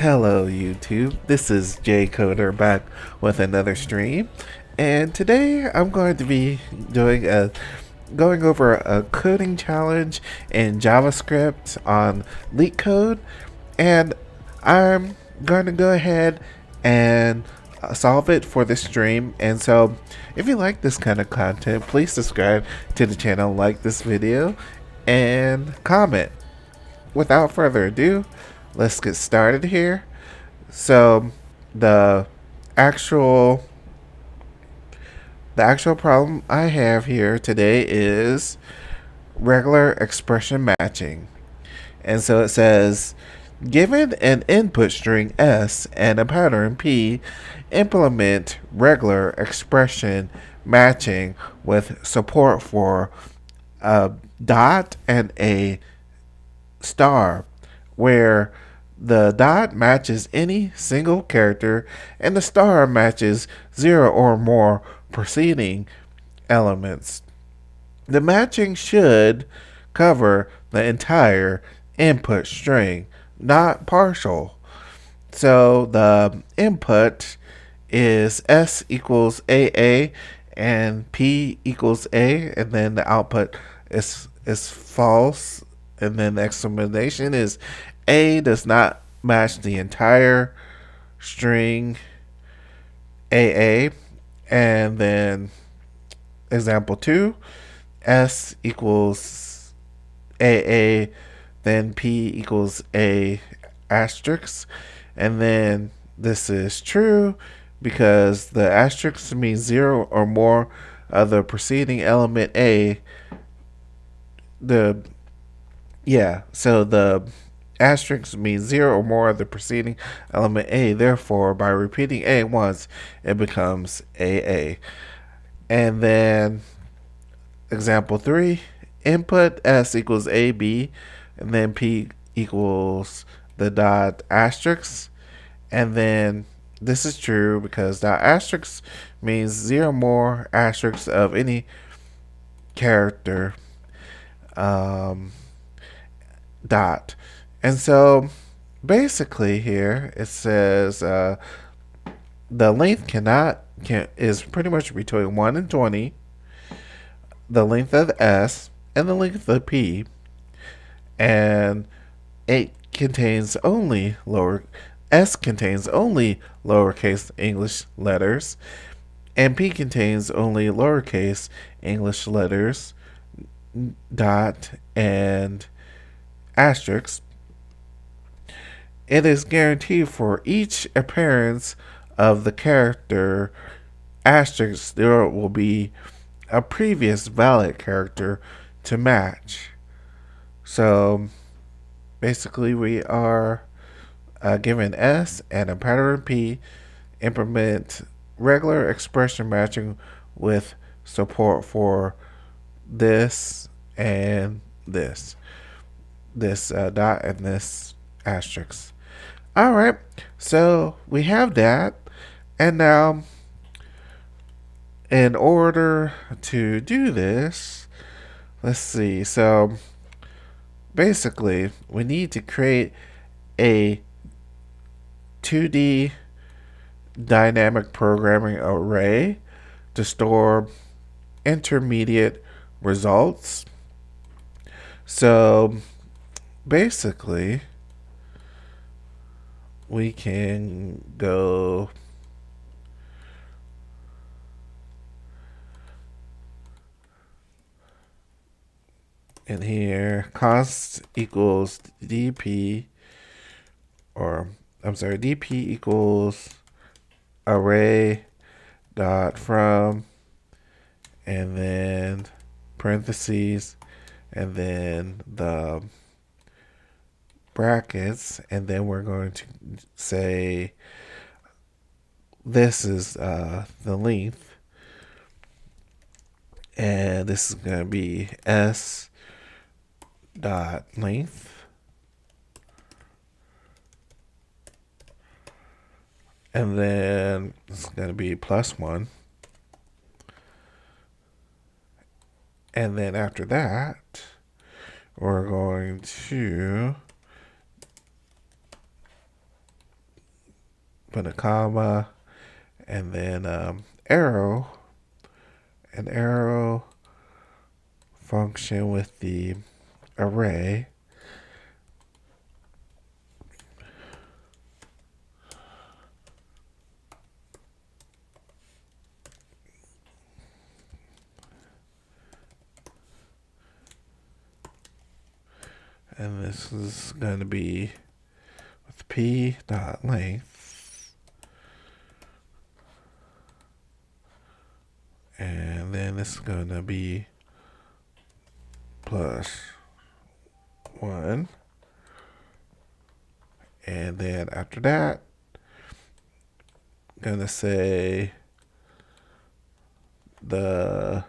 Hello YouTube, this is Jay Coder back with another stream, and today I'm going to be going over a coding challenge in JavaScript on LeetCode, and I'm going to go ahead and solve it for the stream. And so if you like this kind of content, please subscribe to the channel, like this video, and comment. Without further ado, let's get started here. So the actual the actual problem I have here today is regular expression matching. And so it says, given an input string S and a pattern P, implement regular expression matching with support for a dot and a star, where the dot matches any single character and the star matches 0 or more preceding elements. The matching should cover the entire input string, not partial. So the input is S equals AA and P equals A, and then the output is false, and then the explanation is A does not match the entire string AA, and then example 2, S equals AA, then P equals A asterisk, and then this is true because the asterisk means 0 or more of the preceding element A. So the asterisk means 0 or more of the preceding element A. Therefore, by repeating A once, it becomes AA. And then example 3, input S equals AB, and then P equals the dot asterisk. And then this is true because dot asterisk means 0 more asterisks of any character dot. And so basically here it says the length is pretty much between 1 and 20, the length of S and the length of P, and it contains only S contains only lowercase English letters, and P contains only lowercase English letters, dot, and asterisk. It is guaranteed for each appearance of the character asterisk there will be a previous valid character to match. So basically we are given S and a pattern P, implement regular expression matching with support for this and this dot and this asterisk. Alright, so we have that, and now in order to do this, let's see, so basically we need to create a 2D dynamic programming array to store intermediate results. So basically we can go in here, const equals dp, or I'm sorry, dp equals array dot from, and then parentheses, and then the brackets, and then we're going to say this is the length, and this is going to be S dot length, and then it's going to be +1, and then after that we're going to put a comma, and then arrow, an arrow function with the array. And this is going to be with p dot length. And then this is going to be +1. And then after that, I'm going to say the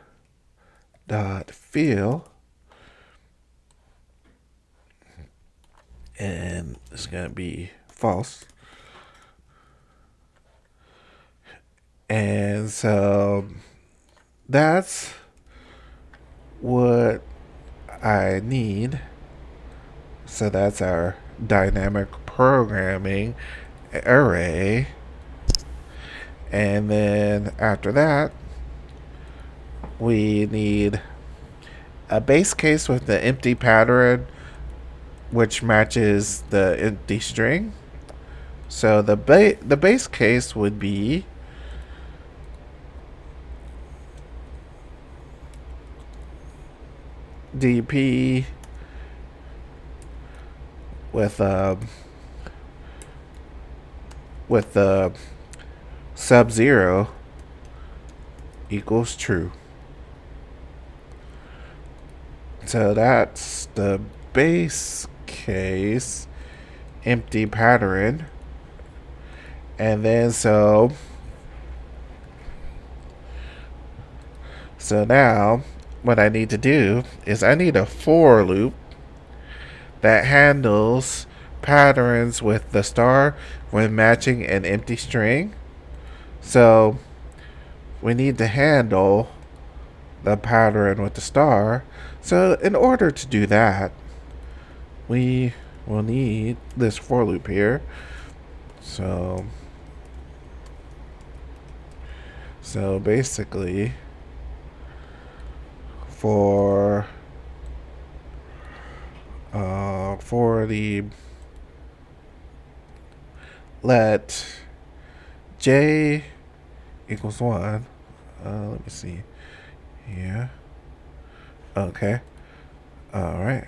dot fill. And it's going to be false. And so that's what I need. So that's our dynamic programming array. And then after that, we need a base case with the empty pattern, which matches the empty string. So the base case would be dp with the sub-0 equals true. So that's the base case empty pattern. And then so now what I need to do is I need a for loop that handles patterns with the star when matching an empty string. So we need to handle the pattern with the star. So in order to do that, we will need this for loop here. So basically for the let j equals 1. Let me see here. Okay. All right.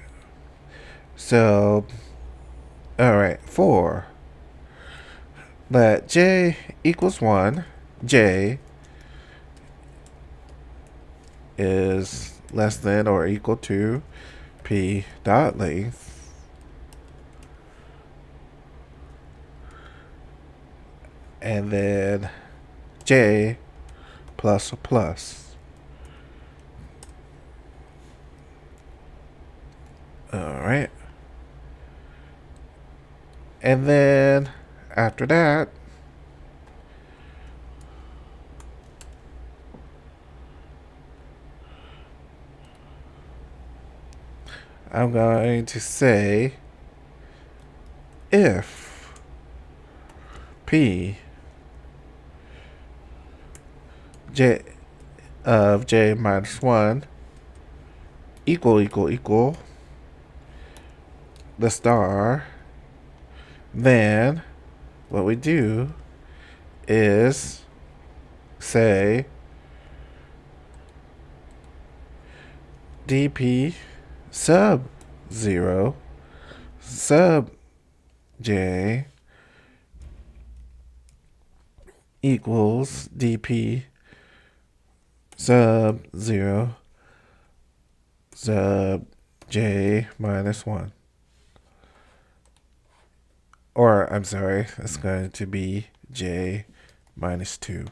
So, all right. For let j equals 1, j is less than or equal to p dot length. And then j plus plus. All right. And then after that, I'm going to say if p j of j minus 1 equal the star, then what we do is say dp sub 0 sub j equals dp sub 0 sub j minus 1. Or, I'm sorry, it's going to be j minus 2.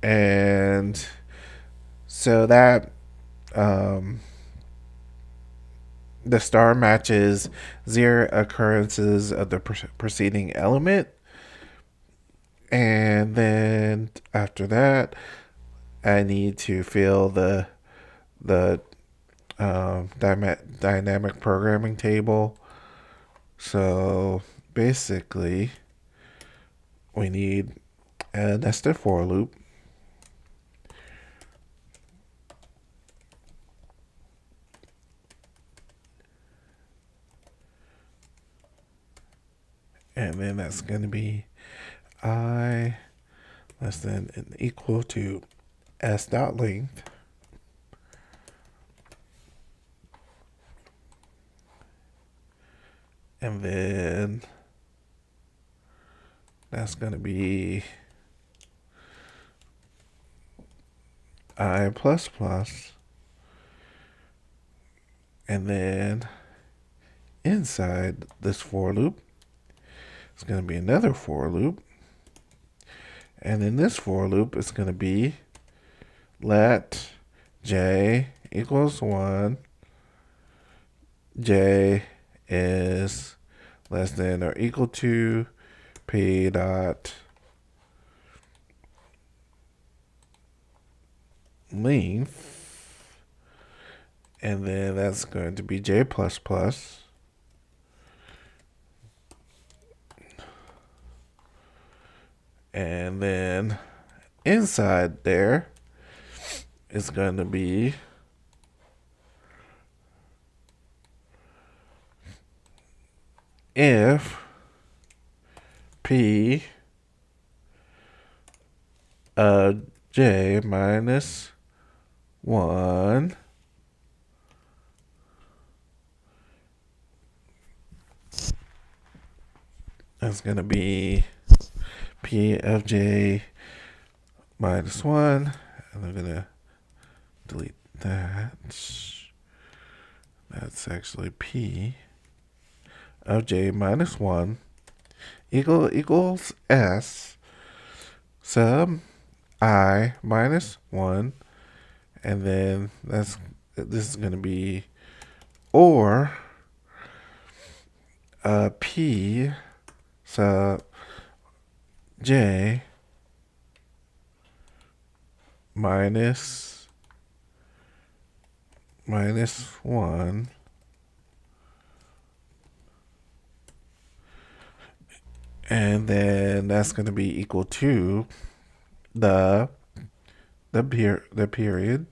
And so that the star matches 0 occurrences of the preceding element. And then after that, I need to fill the dynamic programming table. So basically, we need a nested for loop. And then that's going to be I less than and equal to s dot length. And then that's going to be I plus plus. And then inside this for loop, it's going to be another for loop. And in this for loop, it's going to be let j equals 1. J is less than or equal to p dot length. And then that's going to be j plus plus. And then inside there is going to be if p of j minus 1 is going to be p of j minus 1, and I'm going to delete that. That's actually p of j minus 1 equals s sub I minus 1, and then this is going to be or p sub j minus 1, and then that's going to be equal to the period,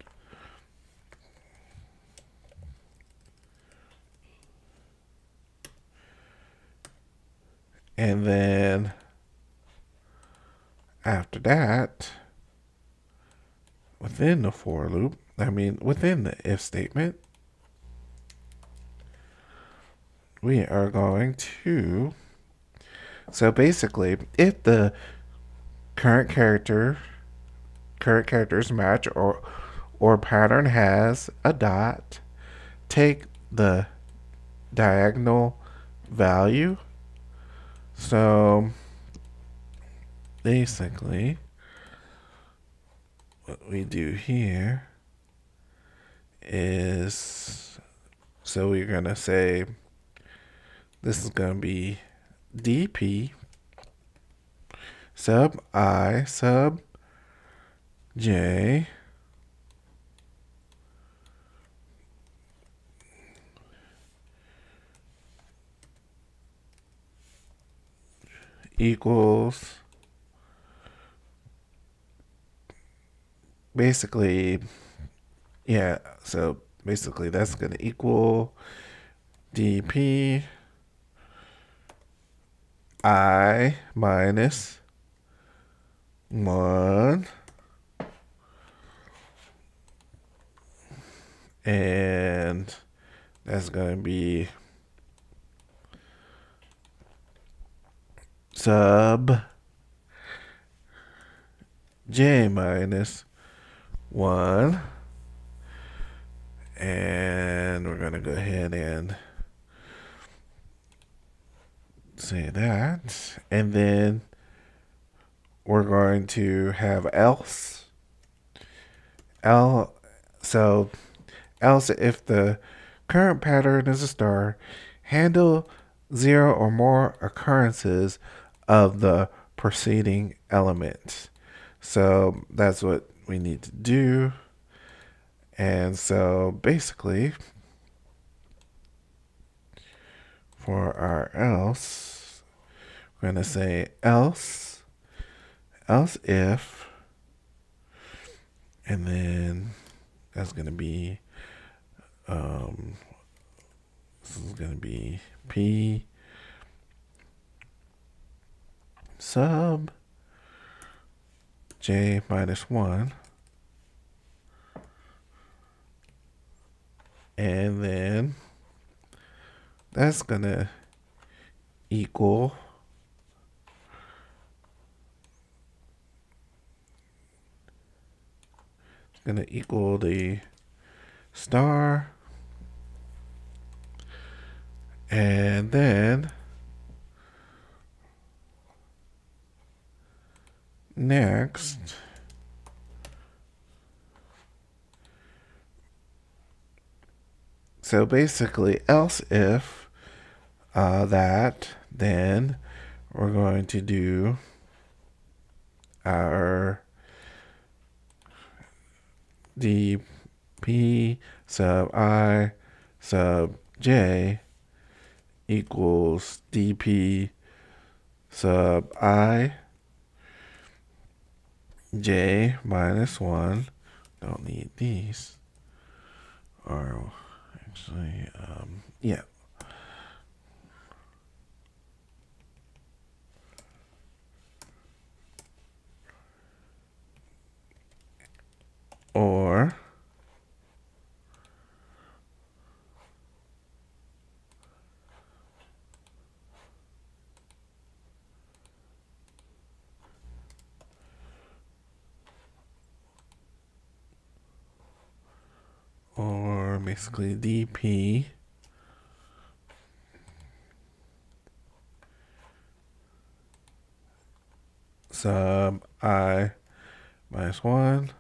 and then after that, within the for loop, within the if statement, we are going to, so basically, if the current characters match or pattern has a dot, take the diagonal value. So basically what we do here is, so we're going to say this is going to be dp sub I sub j equals, basically, yeah, so basically that's going to equal dp I minus 1 and that's going to be sub j minus 1, and we're going to go ahead and say that, and then we're going to have else. So else if the current pattern is a star, handle 0 or more occurrences of the preceding element. So that's what we need to do. And so basically for our else, we're going to say else if, and then that's going to be, this is going to be P sub J minus 1. And then that's going to equal the star, and then next so basically else if that, then we're going to do our dp sub I sub j equals dp sub I j minus 1. Don't need these. Or actually, yeah. Or basically dp sub I minus 1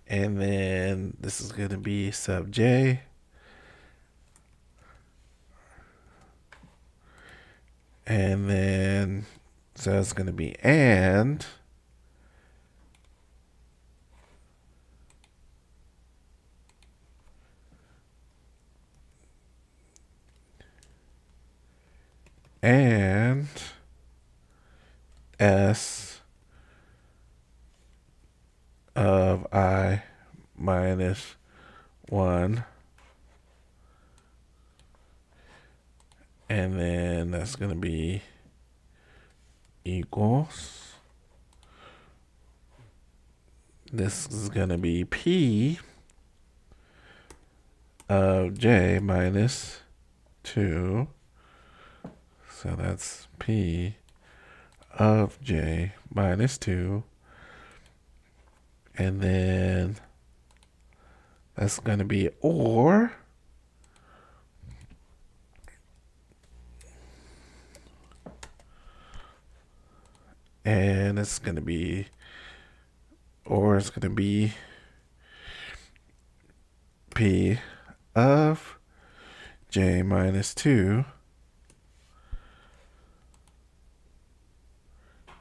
and then this is going to be sub j, and then so it's going to be and s of I minus 1, and then that's going to be equals, this is going to be p of j minus 2, so that's p of j minus 2, and then that's going to be or and it's going to be p of j minus 2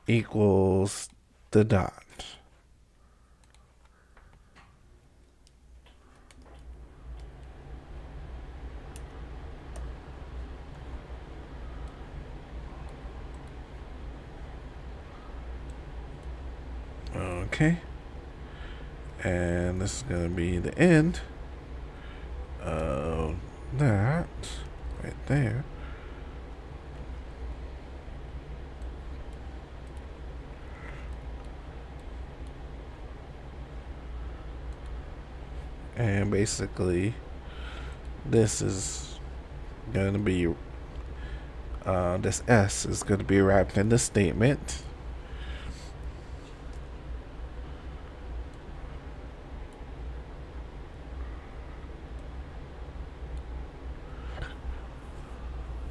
equals the dot. Okay, and this is going to be the end of that right there. And basically this is going to be this S is going to be wrapped in the statement.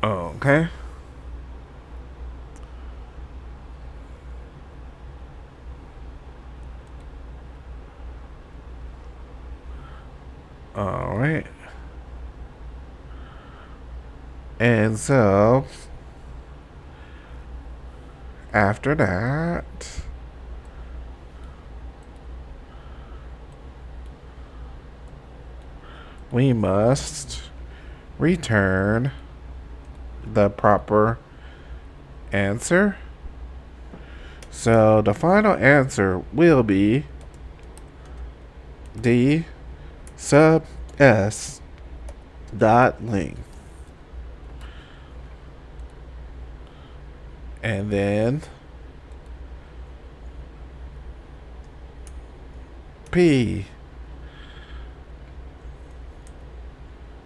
Okay. All right. And so after that, we must return the proper answer. So the final answer will be D sub S dot length. And then P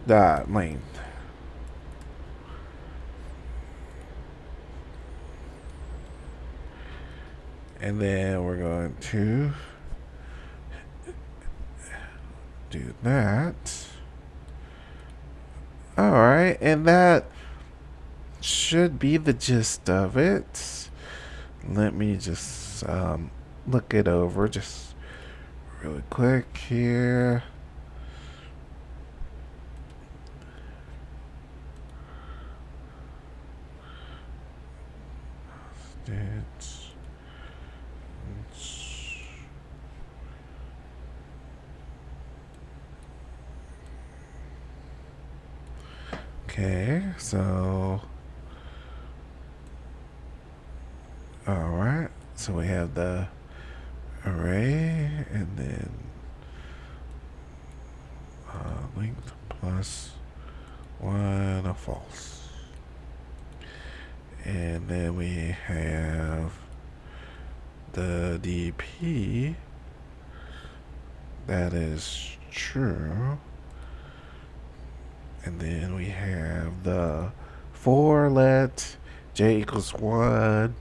dot length. And then we're going to do that. Alright, and that should be the gist of it. Let me just look it over just really quick here. Okay, so alright, so we have the array and then length plus 1 of false, and then we have the DP that is true, and then we have the for let j equals 1,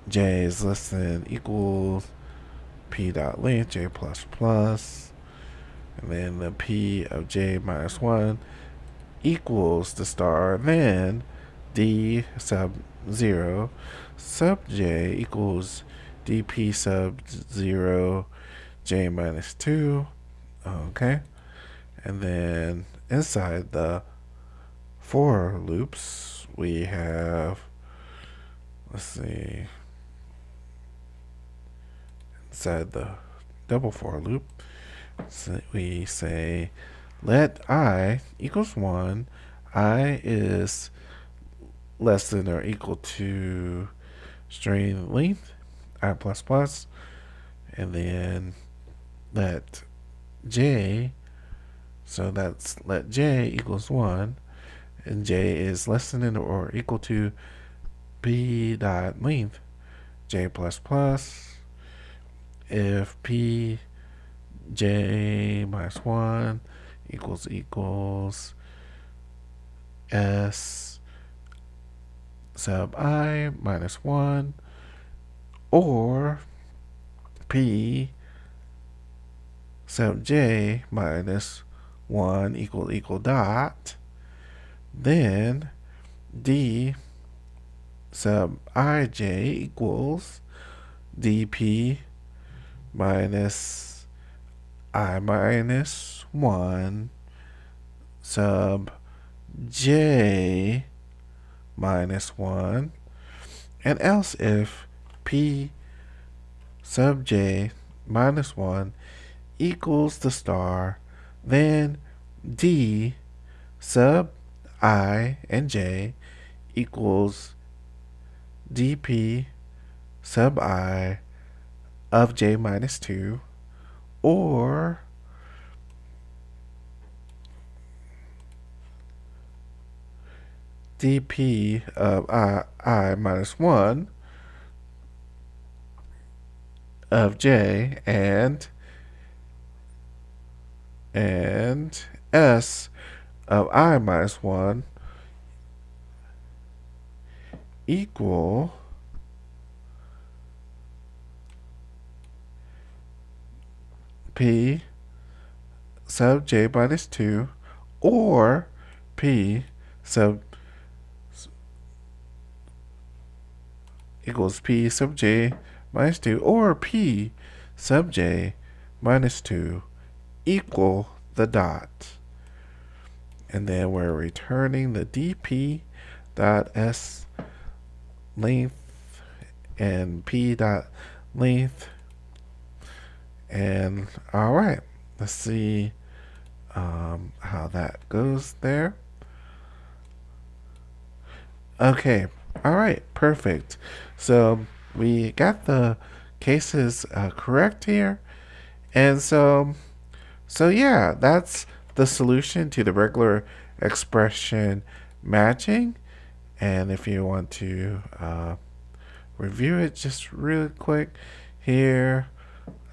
j is less than equals p dot length j plus plus, and then the p of j minus 1 equals the star, and then d sub 0 sub j equals dp sub 0 j minus 2. Okay, and then inside the for loops we have, let's see, inside the double for loop, so we say let I equals 1, I is less than or equal to string length I plus plus, and then let j, so that's let j equals 1, and j is less than or equal to p dot length j plus plus. If p j minus 1 equals s sub I minus 1, or p sub j minus 1 equal dot, then d sub ij equals dp minus I minus 1 sub j minus 1, and else if p sub j minus 1 equals the star, then d sub I and j equals dp sub I of j minus 2, or dp of I minus 1 of j and s of I minus 1 equal p sub j minus 2, or p sub equals p sub j minus 2, or p sub j minus 2 equal the dot. And then we're returning the dp dot s length and p dot length. And all right, let's see how that goes there. Okay, all right, perfect. So we got the cases correct here, and so yeah, that's the solution to the regular expression matching. And if you want to review it just really quick here,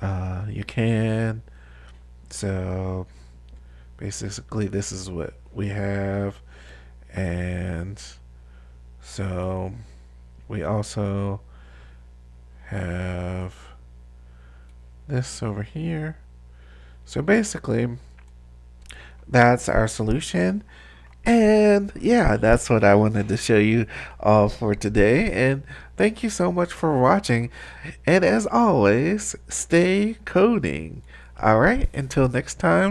you can. So basically, this is what we have, and so we also have this over here. So basically, that's our solution. And yeah, that's what I wanted to show you all for today. And thank you so much for watching. And as always, stay coding. All right, until next time.